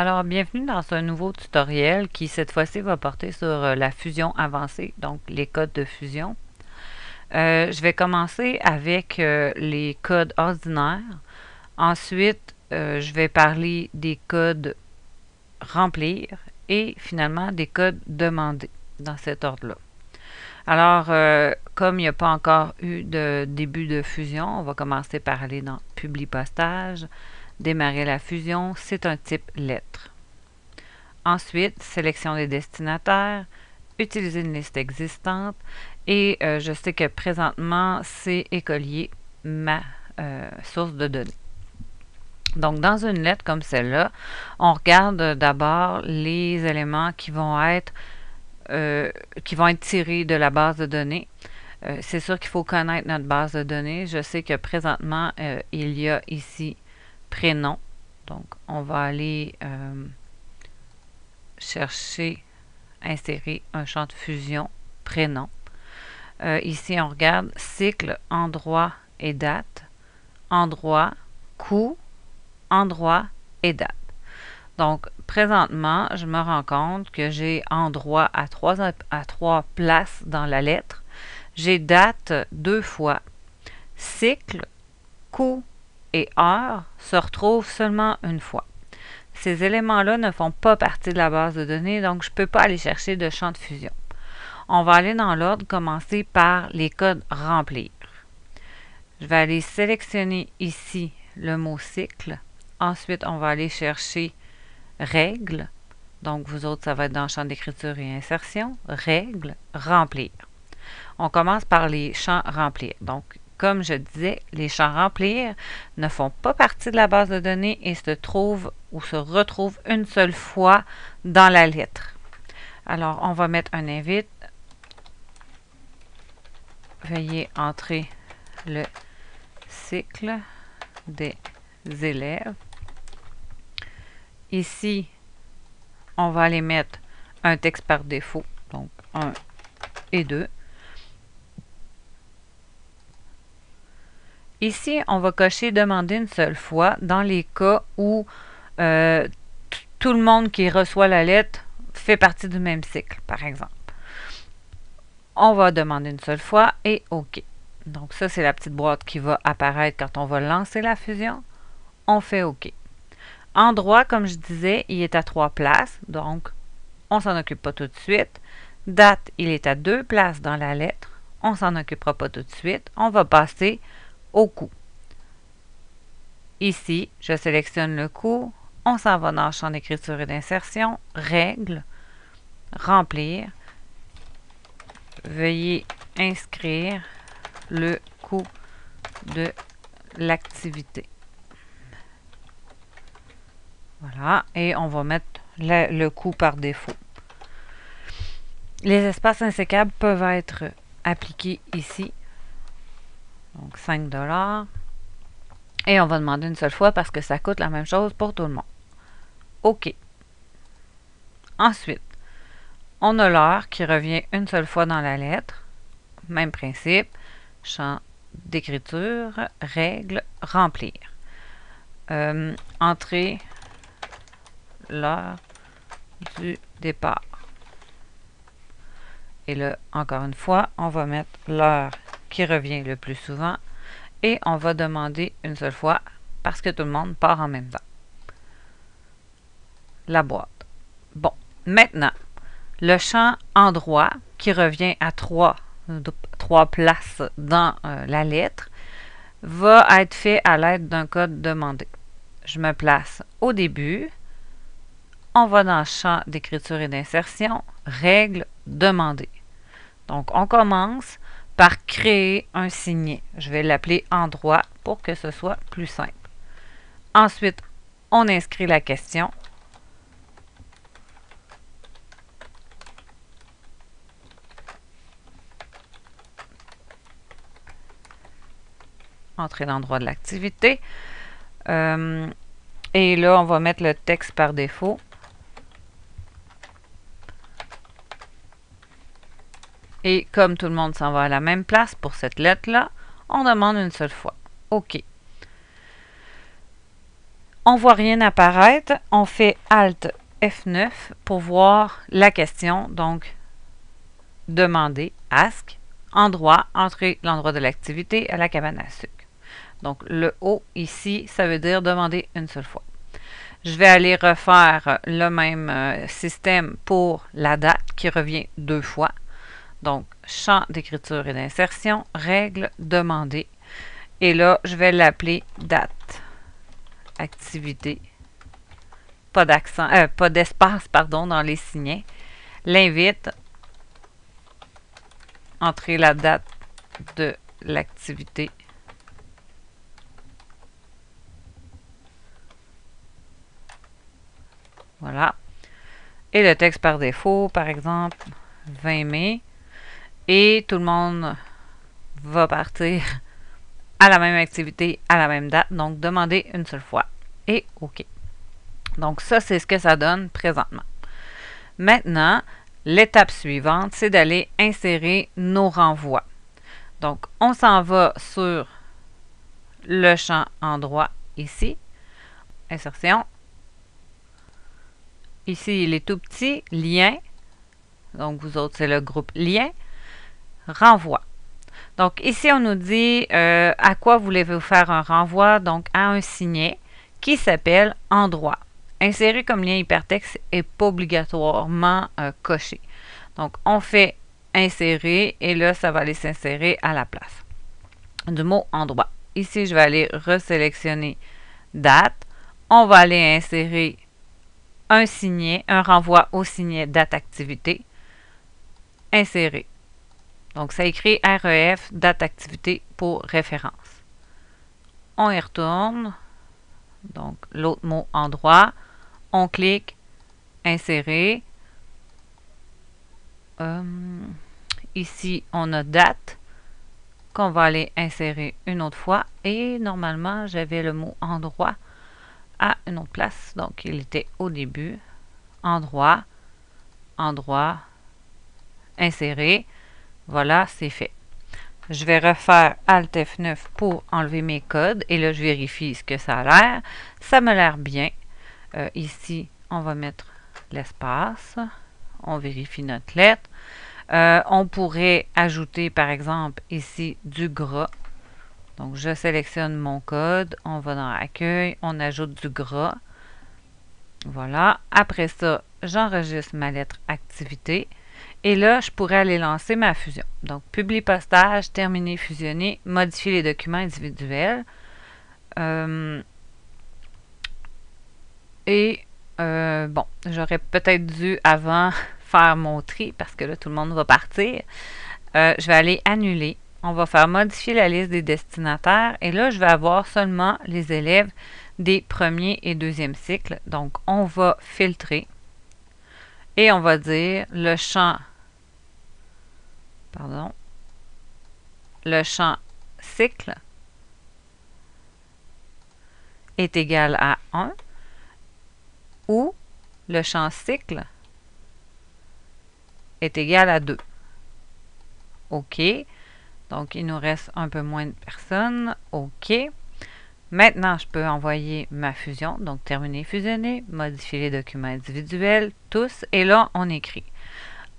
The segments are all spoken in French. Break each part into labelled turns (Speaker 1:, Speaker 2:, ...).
Speaker 1: Alors, bienvenue dans ce nouveau tutoriel qui, cette fois-ci, va porter sur la fusion avancée, donc les codes de fusion. Je vais commencer avec les codes ordinaires. Ensuite, je vais parler des codes remplir et finalement des codes demander dans cet ordre-là. Alors, comme il n'y a pas encore eu de début de fusion, on va commencer par aller dans Publi postage, démarrer la fusion, c'est un type lettre. Ensuite, sélection des destinataires, utiliser une liste existante et je sais que présentement, c'est Écolier, ma source de données. Donc, dans une lettre comme celle-là, on regarde d'abord les éléments qui vont être tirés de la base de données. C'est sûr qu'il faut connaître notre base de données. Je sais que présentement, il y a ici prénom. Donc, on va aller chercher, insérer un champ de fusion, prénom. Ici, on regarde cycle, endroit et date, endroit, coût, endroit et date. Donc, présentement, je me rends compte que j'ai endroit à trois places dans la lettre. J'ai date 2 fois. Cycle, coût et heure se retrouvent seulement une fois. Ces éléments-là ne font pas partie de la base de données, donc je ne peux pas aller chercher de champ de fusion. On va aller dans l'ordre, commencer par les codes remplir. Je vais aller sélectionner ici le mot cycle. Ensuite, on va aller chercher règle. Donc, vous autres, ça va être dans le champ d'écriture et insertion. Règle, remplir. On commence par les champs remplir. Donc, comme je disais, les champs remplir ne font pas partie de la base de données et se trouvent ou se retrouvent une seule fois dans la lettre. Alors, on va mettre un invite. Veuillez entrer le cycle des élèves. Ici, on va aller mettre un texte par défaut, donc 1 et 2. Ici, on va cocher « Demander une seule fois » dans les cas où tout le monde qui reçoit la lettre fait partie du même cycle, par exemple. On va demander une seule fois et OK. Donc ça, c'est la petite boîte qui va apparaître quand on va lancer la fusion. On fait OK. Endroit, comme je disais, il est à 3 places, donc on ne s'en occupe pas tout de suite. Date, il est à 2 places dans la lettre. On ne s'en occupera pas tout de suite. On va passer au coût. Ici, je sélectionne le coût. On s'en va dans le champ d'écriture et d'insertion. Règle. Remplir. Veuillez inscrire le coût de l'activité. Voilà. Et on va mettre le coût par défaut. Les espaces insécables peuvent être appliqués ici. Donc 5 $. Et on va demander une seule fois parce que ça coûte la même chose pour tout le monde. OK. Ensuite, on a l'heure qui revient une seule fois dans la lettre. Même principe. Champ d'écriture, règle, remplir. Entrer l'heure du départ. Et là, encore une fois, on va mettre l'heure qui revient le plus souvent et on va demander une seule fois parce que tout le monde part en même temps. La boîte. Bon, maintenant, le champ endroit qui revient à 3 places dans la lettre va être fait à l'aide d'un code demandé. Je me place au début. On va dans le champ d'écriture et d'insertion, règle, demander. Donc, on commence par créer un signet. Je vais l'appeler endroit pour que ce soit plus simple. Ensuite, on inscrit la question. Entrée d'endroit de l'activité. Et là, on va mettre le texte par défaut. Et comme tout le monde s'en va à la même place pour cette lettre-là, on demande une seule fois. OK. On ne voit rien apparaître. On fait Alt F9 pour voir la question. Donc, demander, ask, endroit, entrer l'endroit de l'activité à la cabane à sucre. Donc, le O ici, ça veut dire demander une seule fois. Je vais aller refaire le même système pour la date qui revient 2 fois. Donc, champ d'écriture et d'insertion, règle, demander. Et là, je vais l'appeler date, activité, pas d'accent, pas d'espace, pardon, dans les signets. L'invite, entrer la date de l'activité. Voilà. Et le texte par défaut, par exemple, 20 mai. Et tout le monde va partir à la même activité, à la même date. Donc, demander une seule fois. Et OK. Donc, ça, c'est ce que ça donne présentement. Maintenant, l'étape suivante, c'est d'aller insérer nos renvois. Donc, on s'en va sur le champ endroit ici. Insertion. Ici, il est tout petit. Lien. Donc, vous autres, c'est le groupe lien. Renvoi. Donc, ici, on nous dit à quoi voulez-vous faire un renvoi? Donc, à un signet qui s'appelle endroit. Insérer comme lien hypertexte n'est pas obligatoirement coché. Donc, on fait insérer et là, ça va aller s'insérer à la place du mot endroit. Ici, je vais aller resélectionner date. On va aller insérer un signet, un renvoi au signet date activité. Insérer. Donc, ça écrit REF, date activité pour référence. On y retourne. Donc, l'autre mot endroit. On clique, insérer. Ici, on a date qu'on va aller insérer une autre fois. Et normalement, j'avais le mot endroit à une autre place. Donc, il était au début. Endroit, endroit, insérer. Voilà, c'est fait. Je vais refaire Alt F9 pour enlever mes codes. Et là, je vérifie ce que ça a l'air. Ça me l'air bien. Ici, on va mettre l'espace. On vérifie notre lettre. On pourrait ajouter, par exemple, ici, du gras. Donc, je sélectionne mon code. On va dans Accueil. On ajoute du gras. Voilà. Après ça, j'enregistre ma lettre activité. Et là, je pourrais aller lancer ma fusion. Donc, publie postage, terminer, fusionner, modifier les documents individuels. Bon, j'aurais peut-être dû avant faire mon tri parce que là, tout le monde va partir. Je vais aller annuler. On va faire modifier la liste des destinataires. Et là, je vais avoir seulement les élèves des premiers et deuxième cycles. Donc, on va filtrer. Et on va dire le champ cycle est égal à 1 ou le champ cycle est égal à 2. OK. Donc, il nous reste un peu moins de personnes. OK. Maintenant, je peux envoyer ma fusion. Donc, terminer, fusionner, modifier les documents individuels, tous. Et là, on écrit.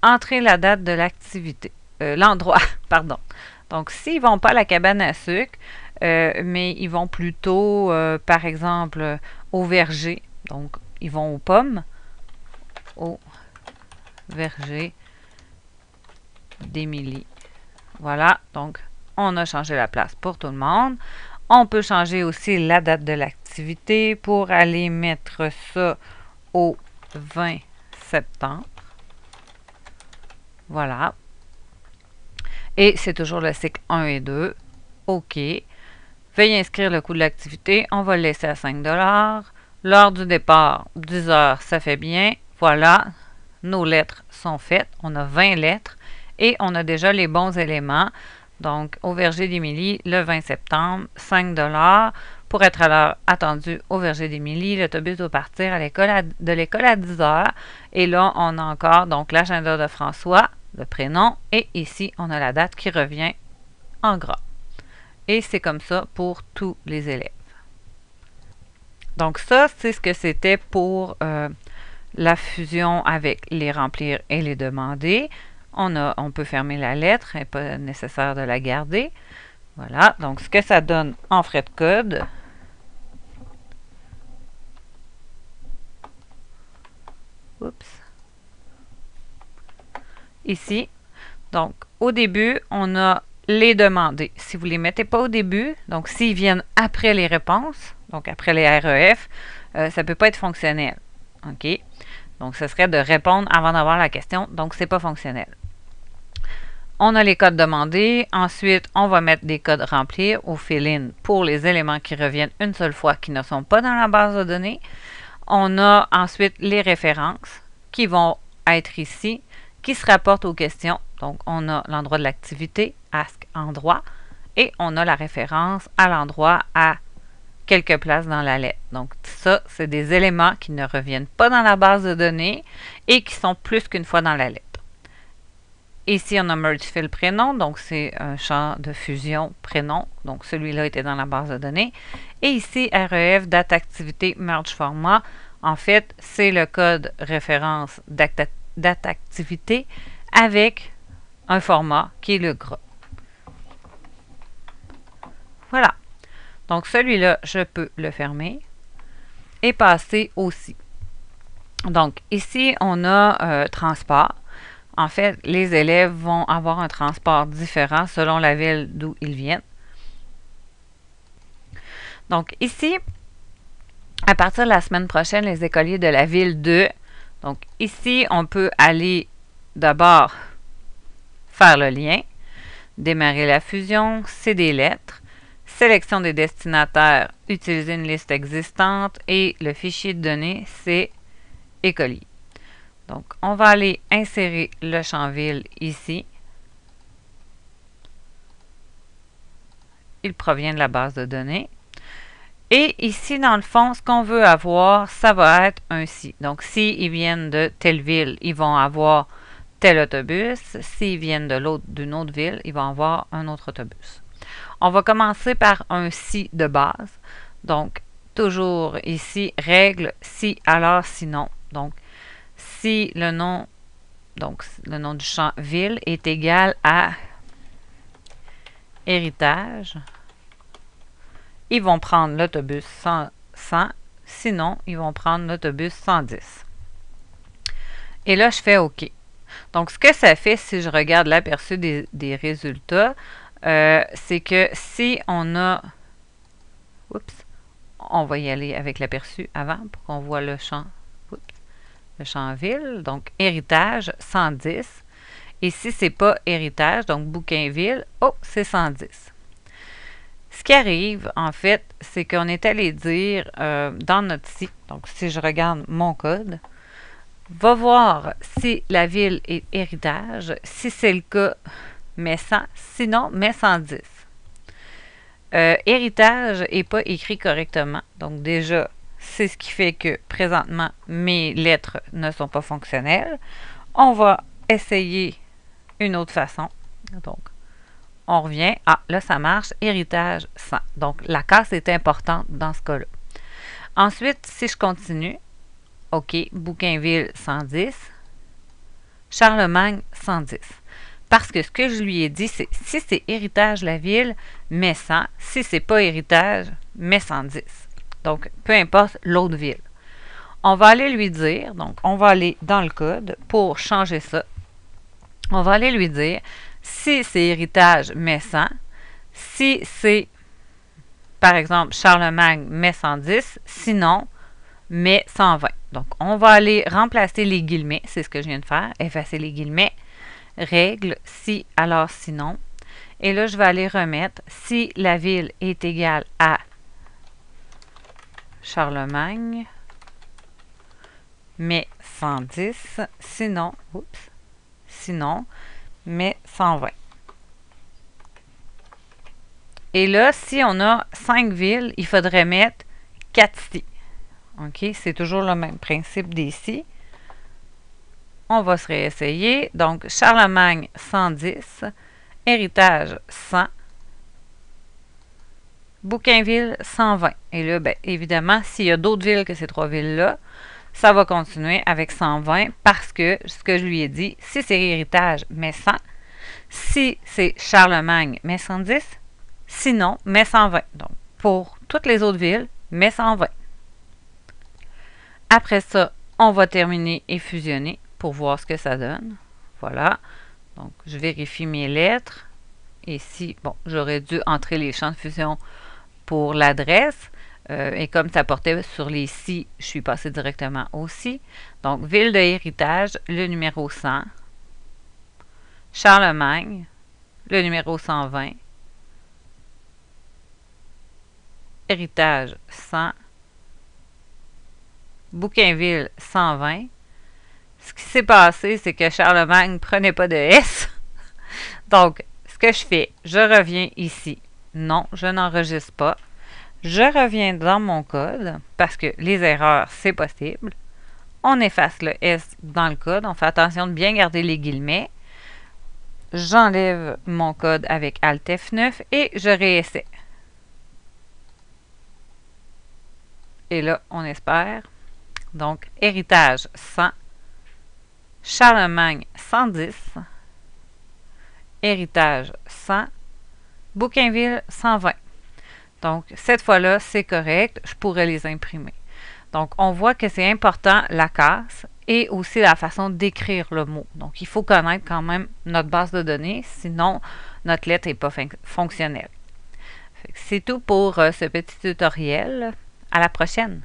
Speaker 1: Entrer la date de l'activité. L'endroit, pardon. Donc, s'ils ne vont pas à la cabane à sucre, mais ils vont plutôt, par exemple, au verger. Donc, ils vont aux pommes. Au verger d'Émilie. Voilà, donc on a changé la place pour tout le monde. On peut changer aussi la date de l'activité pour aller mettre ça au 20 septembre. Voilà. Et c'est toujours le cycle 1 et 2. OK. Veuillez inscrire le coût de l'activité. On va le laisser à 5 $. L'heure du départ, 10 heures, ça fait bien. Voilà, nos lettres sont faites. On a 20 lettres et on a déjà les bons éléments. Donc, au verger d'Émilie, le 20 septembre, 5 $ pour être à l'heure attendue au verger d'Émilie. L'autobus doit partir de l'école à 10 heures. Et là, on a encore donc l'agenda de François, le prénom, et ici, on a la date qui revient en gras. Et c'est comme ça pour tous les élèves. Donc ça, c'est ce que c'était pour la fusion avec les remplir et les demander. On peut fermer la lettre, il n'est pas nécessaire de la garder. Voilà, donc ce que ça donne en frais de code. Oups. Ici. Donc, au début, on a les demandés. Si vous ne les mettez pas au début, donc s'ils viennent après les réponses, donc après les REF, ça ne peut pas être fonctionnel. OK? Donc, ce serait de répondre avant d'avoir la question. Donc, ce n'est pas fonctionnel. On a les codes demandés. Ensuite, on va mettre des codes remplir au fill-in pour les éléments qui reviennent une seule fois qui ne sont pas dans la base de données. On a ensuite les références qui vont être ici, qui se rapportent aux questions. Donc, on a l'endroit de l'activité, ask endroit, et on a la référence à l'endroit à quelques places dans la lettre. Donc, ça, c'est des éléments qui ne reviennent pas dans la base de données et qui sont plus qu'une fois dans la lettre. Ici, on a merge fill prénom, donc c'est un champ de fusion prénom. Donc, celui-là était dans la base de données. Et ici, REF, date activité, merge format. En fait, c'est le code référence date activité avec un format qui est le gras. Voilà. Donc, celui-là, je peux le fermer et passer aussi. Donc, ici, on a transport. En fait, les élèves vont avoir un transport différent selon la ville d'où ils viennent. Donc, ici, à partir de la semaine prochaine, les écoliers de la ville de... Donc, ici, on peut aller d'abord faire le lien, démarrer la fusion, c'est des lettres, sélection des destinataires, utiliser une liste existante et le fichier de données, c'est écolier. Donc, on va aller insérer le champ ville ici. Il provient de la base de données. Et ici, dans le fond, ce qu'on veut avoir, ça va être un si. Donc, s'ils viennent de telle ville, ils vont avoir tel autobus. S'ils viennent d'une autre ville, ils vont avoir un autre autobus. On va commencer par un si de base. Donc, toujours ici, règle si, alors, sinon. Donc, si le nom du champ ville est égal à héritage, ils vont prendre l'autobus 100, sinon ils vont prendre l'autobus 110. Et là, je fais OK. Donc, ce que ça fait, si je regarde l'aperçu des résultats, c'est que si on a... Oups, on va y aller avec l'aperçu avant pour qu'on voit le champ. Oups. Le champ ville, donc héritage 110. Et si ce n'est pas héritage, donc bouquin ville, oh, c'est 110. Ce qui arrive, en fait, c'est qu'on est allé dire dans notre site, donc si je regarde mon code, va voir si la ville est héritage. Si c'est le cas, mets 100, sinon, mets 110. Héritage n'est pas écrit correctement. Donc déjà, c'est ce qui fait que présentement, mes lettres ne sont pas fonctionnelles. On va essayer une autre façon. Donc, on revient. Ah, là, ça marche. Héritage 100. Donc, la casse est importante dans ce cas-là. Ensuite, si je continue, OK, Bougainville 110, Charlemagne 110. Parce que ce que je lui ai dit, c'est si c'est héritage la ville, mets 100. Si c'est pas héritage, mets 110. Donc, peu importe l'autre ville. On va aller lui dire, donc on va aller dans le code pour changer ça. On va aller lui dire, si c'est héritage, mets 100. Si c'est, par exemple, Charlemagne, mets 110. Sinon, mets 120. Donc, on va aller remplacer les guillemets. C'est ce que je viens de faire. Effacer les guillemets. Règle, si, alors, sinon. Et là, je vais aller remettre, si la ville est égale à Charlemagne, mets 110. Sinon, mets 120. Et là, si on a 5 villes, il faudrait mettre 4 si. OK? C'est toujours le même principe des si. On va se réessayer. Donc, Charlemagne, 110. Héritage, 100. Bougainville, 120. Et là, bien, évidemment, s'il y a d'autres villes que ces 3 villes-là, ça va continuer avec 120 parce que, ce que je lui ai dit, si c'est Héritage, mets 100. Si c'est Charlemagne, mets 110. Sinon, mets 120. Donc, pour toutes les autres villes, mets 120. Après ça, on va terminer et fusionner pour voir ce que ça donne. Voilà. Donc, je vérifie mes lettres. Ici, bon, j'aurais dû entrer les champs de fusion pour l'adresse. Et comme ça portait sur les si, je suis passée directement au si. Donc, ville de Héritage, le numéro 100. Charlemagne, le numéro 120. Héritage, 100. Bougainville, 120. Ce qui s'est passé, c'est que Charlemagne ne prenait pas de S. Donc, ce que je fais, je reviens ici. Non, je n'enregistre pas. Je reviens dans mon code, parce que les erreurs, c'est possible. On efface le S dans le code. On fait attention de bien garder les guillemets. J'enlève mon code avec Alt F9 et je réessaie. Et là, on espère. Donc, Héritage, 100. Charlemagne, 110. Héritage, 100. Bougainville, 120. Donc, cette fois-là, c'est correct. Je pourrais les imprimer. Donc, on voit que c'est important la casse et aussi la façon d'écrire le mot. Donc, il faut connaître quand même notre base de données, sinon notre lettre n'est pas fonctionnelle. C'est tout pour ce petit tutoriel. À la prochaine!